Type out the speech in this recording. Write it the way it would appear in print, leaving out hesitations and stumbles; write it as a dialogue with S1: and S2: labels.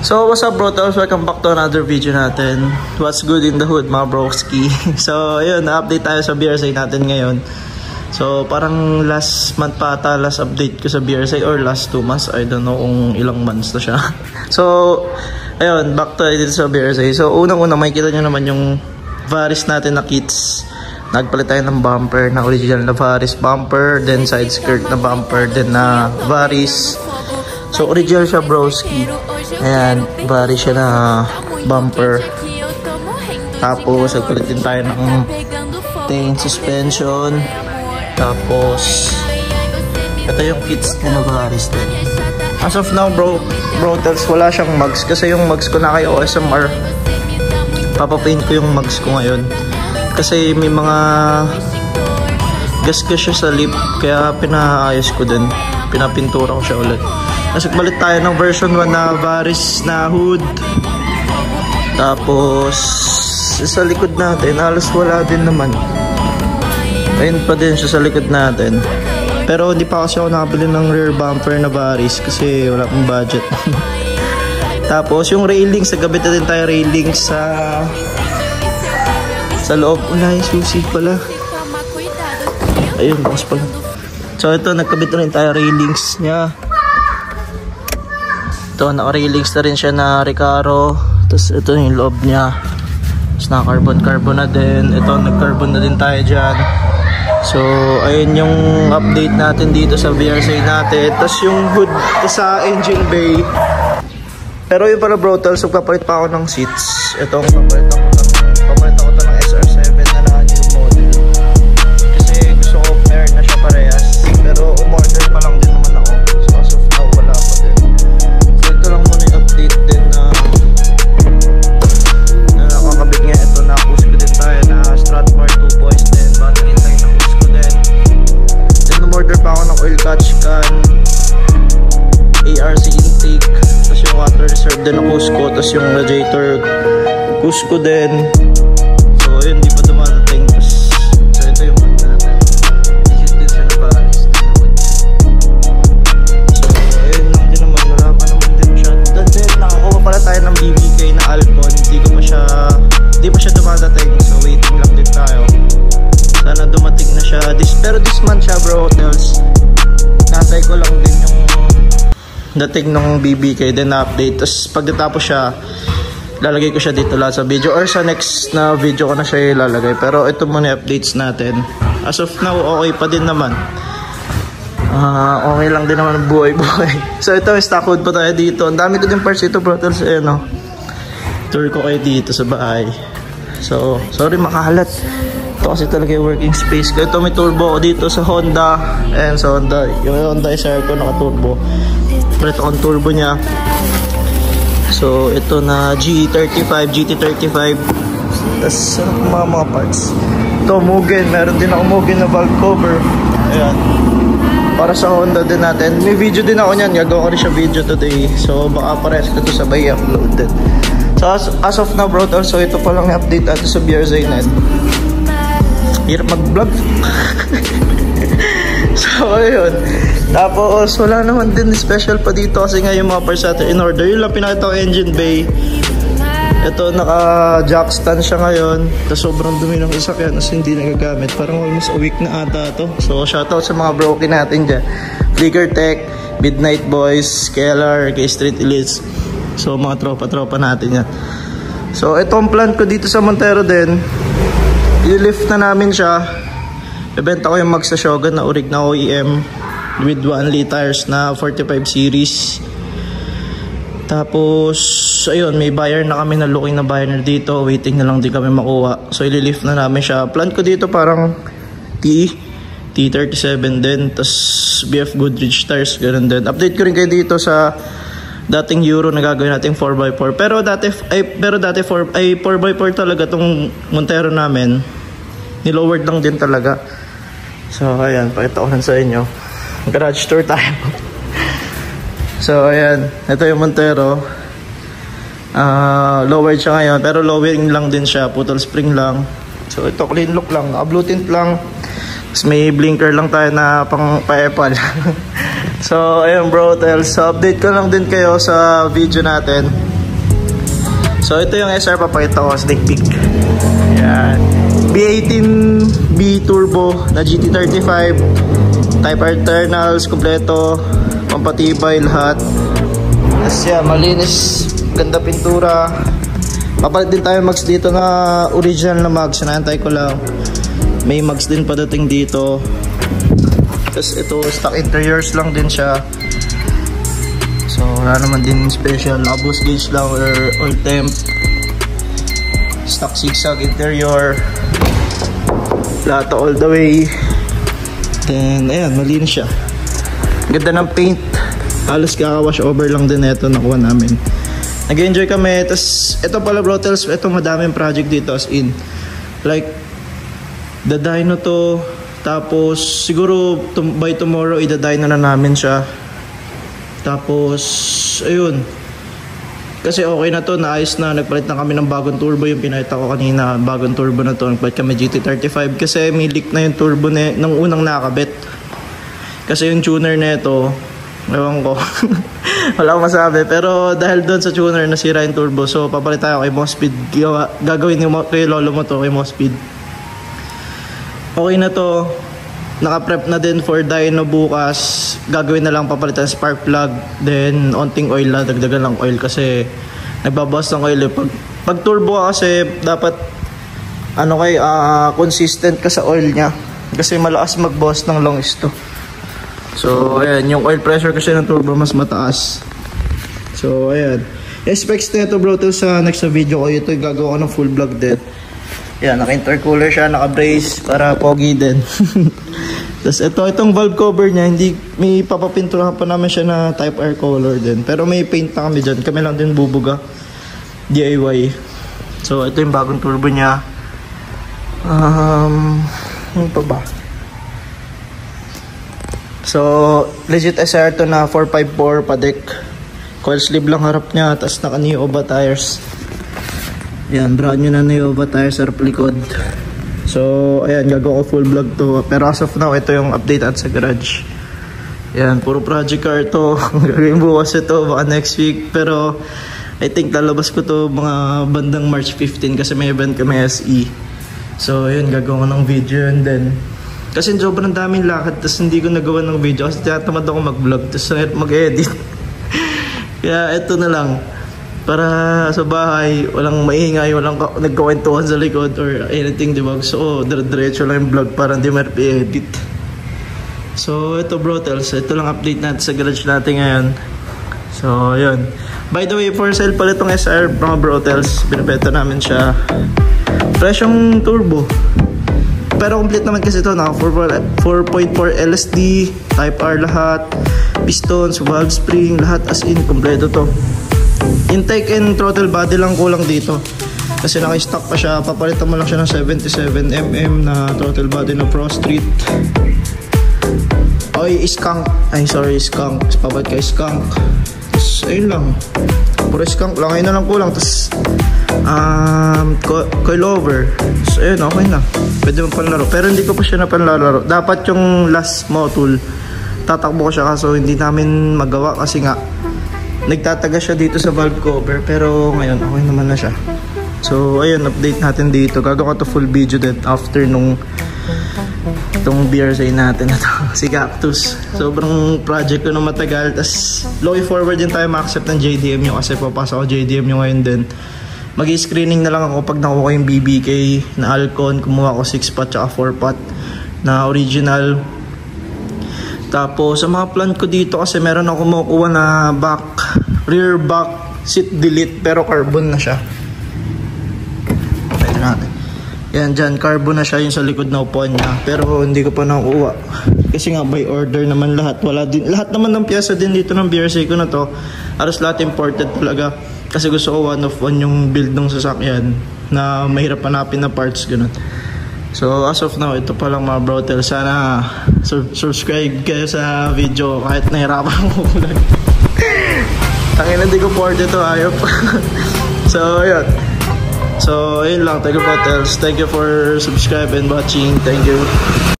S1: So what's up bro, welcome back to another video natin. What's good in the hood mga broski. So ayun, na-update tayo sa BRSA natin ngayon. So parang last month pa ata last update ko sa BRSA, or last 2 months, I don't know kung ilang months na siya. So ayun, back to dito sa BRSA. So unang-una makikita nyo naman yung Varis natin na kits. Nagpalit tayo ng bumper na original na Varis bumper, then side skirt na bumper, then na Varis. So original siya broski. Ayan, Varis siya na bumper. Tapos nagpalit din tayo ng tail suspension. Tapos ito yung kits na Varis din. As of now bro tells wala siyang mugs kasi yung mugs ko na kay OSMR. Papapaint ko yung mugs ko ngayon kasi may mga gas-gas siya sa lip, kaya pinaayos ko din, pinapintura ko siya ulit. Kasi balit tayo ng version 1 na Varis na hood. Tapos sa likod natin halos wala din naman. Ayun pa din siya sa likod natin. Pero hindi pa kasi ako nakabili ng rear bumper na Varis kasi wala akong budget. Tapos yung railings, nagkabit na din tayo railings sa loob. Wala yung susi pala. Ayun, bukas pala. So ito, nagkabit na rin tayo railings niya. Ito, naka-railings na rin siya na Recaro. Tapos ito yung loob niya. Tapos naka-carbon na din. Ito, nag-carbon na din tayo dyan. So ayun yung update natin dito sa BRSA natin. Tapos yung hood sa engine bay. Pero yun pala bro, so kapalit pa ako ng seats. Itong papalit ako to ng SR7 na new model. Kasi gusto ko pair na siya parehas. Pero umorder pa lang din naman ako. So as of now wala pa din. So ito lang muna yung update din na nakakabit nga. Ito na push ko din tayo na Stratmore 2 boys din. Battery tayo na push ko din. Then umorder pa ako ng oil catch can, ARC intake, tapos yung water reserve din na Cusco, tapos yung radiator Cusco din. So yun, di pa dumadating. So ito yung hood natin. Legit din siya na Varis. So ayun lang din naman, wala pa naman din siya. Then nakakuha pala tayo ng BBK na Alcon. Hindi pa siya dumadating. So waiting lang din tayo. Sana dumating na siya. Pero this month siya bro, hotels. Natay ko lang din yung dating ng BBK din na update. Tapos pagkatapos siya, lalagay ko siya dito lahat sa video, or sa next na video ko na siya ilalagay. Pero ito muna updates natin. As of now, okay pa din naman. Okay lang din naman buhay. So ito, stock hood pa tayo dito. Ang dami ko din parts ito bro. Tapos no, tour ko kayo dito sa bahay. So sorry makahalat. Ito kasi talaga yung working space ko. Ito may turbo dito sa Honda. And sa Honda, yung Honda SR ko naka-turbo. Ito ang turbo niya. So ito na GT35. Tapos mga parts. Ito Mugen, meron din ako Mugen na valve cover. Ayan, para sa Honda din natin. May video din ako niyan, gagawa ko rin siya video today. So baka pares ko ito sabay upload din. So as of now bro, so ito pa lang yung update natin sa BRSA net. Hirap mag-vlog. So ayun. Tapos wala naman din special pa dito kasi nga yung mga parts natin in order. Yun lang pinakita ko, engine bay. Ito naka jack stand siya ngayon. Tapos sobrang dumi ng sasakyan kasi hindi nagagamit. Parang almost a week na ata to. So shoutout sa mga broken natin dyan. Flicker Tech, Midnight Boys, Scalar, kay Street Elites. So mga tropa natin yan. So ito ang plan ko dito sa Montero din. I-lift na namin siya. Ibenta ko yung Max na Shogun na Orig na OEM with 1 tires na 45 series. Tapos ayun, may buyer na kami na looking na buyer na dito. Waiting na lang din kami makuha. So i-lift na namin siya. Plan ko dito parang T37 din. Tapos BF Goodrich tires, ganun din. Update ko rin kayo dito sa dating Euro na gagawin natin 4x4. Pero dati 4x4 talaga tong Montero namin. Nilowered lang din talaga. So ayan, pakita ko lang sa inyo. Garage tour tayo. So ayan, ito yung Montero. Lowered siya ngayon, pero lowering lang din siya, putol spring lang. So ito clean look lang, blue tint lang. Tapos may blinker lang tayo na pang pa-Apple. So ayun bro, so update ko lang din kayo sa video natin. So ito yung SR, papakita ko, sneak peek. Yan. B18B turbo na GT35, Type R internals, kompleto, pampatibay lahat. Tapos yan, malinis, ganda pintura. Papalit din tayo mags dito na original na mags, naantay ko lang. May mags din padating dito. Tapos ito, stock interiors lang din siya. So wala naman din special, naka-boost gauge lang or oil temp. Stock zigzag interior, lahat all the way. Then ayan, malinis siya, ganda ng paint. Halos kaka-wash over lang din ito nakuha namin. Nag-enjoy kami. Tapos ito pala bro tells, ito madaming project dito, as in like the dyno to. Tapos siguro by tomorrow ida-dyno na namin siya. Tapos ayun, kasi okay na to, naayos na. Nagpalit na kami ng bagong turbo, yung pinakita ko kanina, bagong turbo na to. Nagpalit kami GT35 kasi may leak na yung turbo ng unang nakabit. Kasi yung tuner na ito, ewan ko wala akong masabi, pero dahil doon sa tuner nasira yung turbo. So papalit tayo kay Mospeed. Gagawin kay lolo mo to, kay Mospeed. Okay na to, naka-prep na din for dyno bukas. Gagawin na lang, papalitan spark plug, then onting oil lang, dagdagan lang oil kasi nagbabawas ng oil. Pag turbo ka kasi dapat consistent ka sa oil nya kasi malakas magbawas ng longs to. So ayan, yung oil pressure kasi ng turbo mas mataas. So ayan, specs na ito bro till sa next video ko. Ito gagawa ko ng full vlog din. Yan, naka-intercooler siya, naka-brace para pogi din. Tapos itong valve cover niya, hindi, may papapinturahan pa naman siya na Type R color din. Pero may paint na kami dyan. Kami lang din bubuga. DIY. So ito yung bagong turbo niya. Ano pa ba? So legit SR to na 454 padek. Coil sleeve lang harap niya. Tapos naka Nioba tires. Yan, brand new na Nioba tires sa likod. So ayan, gagawa ko full vlog to. Pero as of now, ito yung update at sa garage. Yan, puro project car to. Gagawin bukas ito, baka next week. Pero I think lalabas ko to mga bandang March 15 kasi may event kami SE. So ayun, gagawa ko ng video and then kasi sobrang daming lakad, tapos hindi ko nagawa ng video kasi tinatamad ako mag-vlog, tapos mag-edit. Kaya ito na lang, para sa bahay, walang maingay, walang nagkakwentuhan sa likod or anything, diba? So dire-diretso lang yung vlog para hindi ma-edit. So ito bro tells, ito lang update natin sa garage natin ngayon. So yun, by the way, for sale pala itong SR mga bro tells, binibenta namin siya. Fresh yung turbo, pero complete naman kasi ito, naka 4.4 LSD, Type R lahat, pistons, valve spring, lahat as in, kompleto to. Intake and throttle body lang kulang dito kasi naka-stock pa siya. Papalitan mo lang siya ng 77mm na throttle body na Pro Street. Oy, skunk. Ay, sorry, skunk. Papalit kay skunk. Tapos, ayun lang. Puro skunk lang. Ayun na lang kulang. Tapos, coilover. So, ayun, okay na. Pwede mo panlaro. Pero hindi ko pa siya na panlalaro. Dapat yung last module, tatakbo ko siya kaso hindi namin magawa kasi nga nagtataga siya dito sa valve cover, pero ngayon okay naman na siya. So ayun, update natin dito. Gagawa ko to full video din after nung itong BRZ natin na to, si Cactus. Sobrang project ko na matagal. Tas looking forward din tayo ma-accept ng JDM nyo kasi papasok ako JDM nyo ngayon din. Mag-screening na lang ako pag nakuha yung BBK na Alcon. Kumuha ko 6 pot tsaka 4 pot na original. Tapos sa mga plan ko dito kasi meron ako makukuha na rear back seat delete pero carbon na siya. Pwede natin. Yan dyan, carbon na siya yung sa likod na upuan niya. Pero hindi ko pa nakukuha. Kasi nga by order naman lahat. Lahat naman ng pyesa din dito ng BRZ ko na to. Aros lahat imported talaga. Kasi gusto ko one of one yung build ng sasakyan na mahirap hanapin na parts, ganun. So as of now, ito pa lang mga brotel. Sana subscribe kayo sa video kahit nahirapan ako ulan. Tangina, hindi ko port ito, ayop. So yun. So yun lang, thank you brotels. Thank you for subscribe and watching. Thank you.